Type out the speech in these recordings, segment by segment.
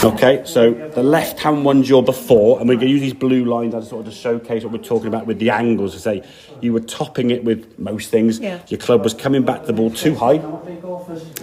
Okay, so the left-hand one's your before, and we're going to use these blue lines as sort of to showcase what we're talking about with the angles. To say you were topping it with most things. Yeah. Your club was coming back to the ball too high,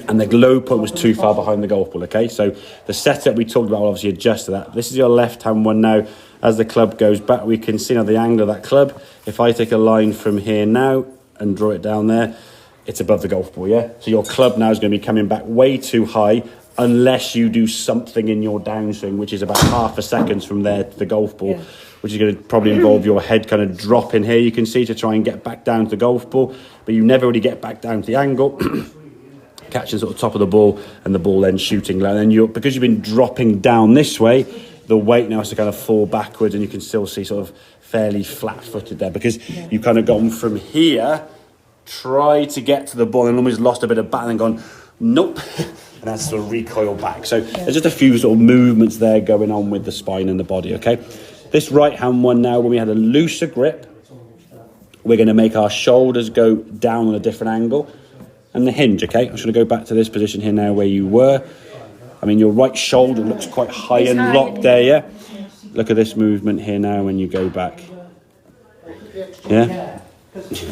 and the low point was too far behind the golf ball. Okay, so the setup we talked about will obviously adjust to that. This is your left-hand one now. As the club goes back, we can see now the angle of that club. If I take a line from here now and draw it down there, it's above the golf ball, yeah? So your club now is going to be coming back way too high unless you do something in your downswing, which is about half a second from there to the golf ball, which is going to probably involve your head kind of dropping here, you can see, to try and get back down to the golf ball. But you never really get back down to the angle, catching sort of top of the ball and the ball then shooting low. And then because you've been dropping down this way, the weight now has to kind of fall backwards, and you can still see sort of fairly flat-footed there because you've kind of gone from here, try to get to the ball and almost lost a bit of bat and gone, nope, and that's sort of recoil back. So there's just a few sort of movements there going on with the spine and the body, okay? This right-hand one now, when we had a looser grip, we're going to make our shoulders go down on a different angle. And the hinge, okay? I'm just going to go back to this position here now where you were. I mean, your right shoulder looks quite high and locked there, yeah? Look at this movement here now when you go back. Yeah?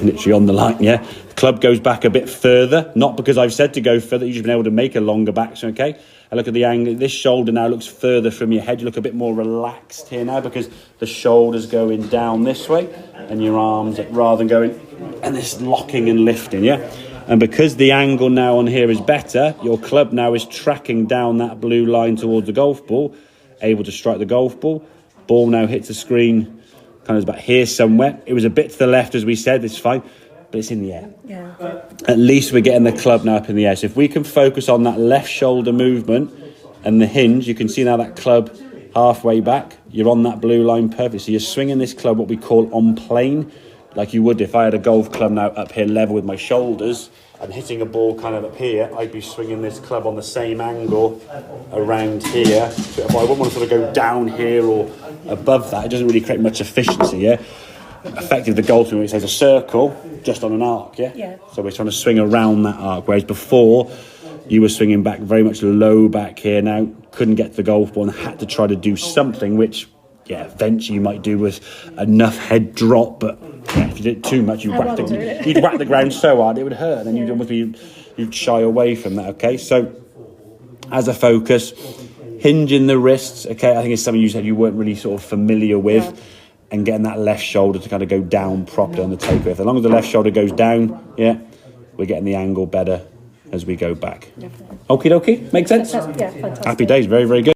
Literally on the line, yeah? The club goes back a bit further, not because I've said to go further, you've just been able to make a longer backswing, okay? And look at the angle. This shoulder now looks further from your head. You look a bit more relaxed here now because the shoulder's going down this way and your arms, rather than going, and this locking and lifting, yeah? And because the angle now on here is better, your club now is tracking down that blue line towards the golf ball, able to strike the golf ball. Ball now hits the screen, kind of about here somewhere. It was a bit to the left, as we said, it's fine, but it's in the air. Yeah. At least we're getting the club now up in the air. So if we can focus on that left shoulder movement and the hinge, you can see now that club halfway back, you're on that blue line perfect. So you're swinging this club what we call on plane, like you would if I had a golf club now up here level with my shoulders and hitting a ball kind of up here, I'd be swinging this club on the same angle around here. So if I wouldn't want to sort of go down here or above that, it doesn't really create much efficiency, yeah? Effectively, the golf swing, it says a circle just on an arc, yeah? Yeah. So we're trying to swing around that arc, whereas before you were swinging back very much low back here now, couldn't get to the golf ball and had to try to do something which, yeah, eventually you might do with enough head drop, but yeah, if you did it too much, you'd whack the ground so hard it would hurt, and then you'd shy away from that, okay? So as a focus, hinging the wrists, okay, I think it's something you said you weren't really sort of familiar with, and getting that left shoulder to kind of go down properly on the takeoff. As long as the left shoulder goes down, yeah, we're getting the angle better as we go back. Okie dokie, make sense? Yeah, fantastic. Happy days, very, very good.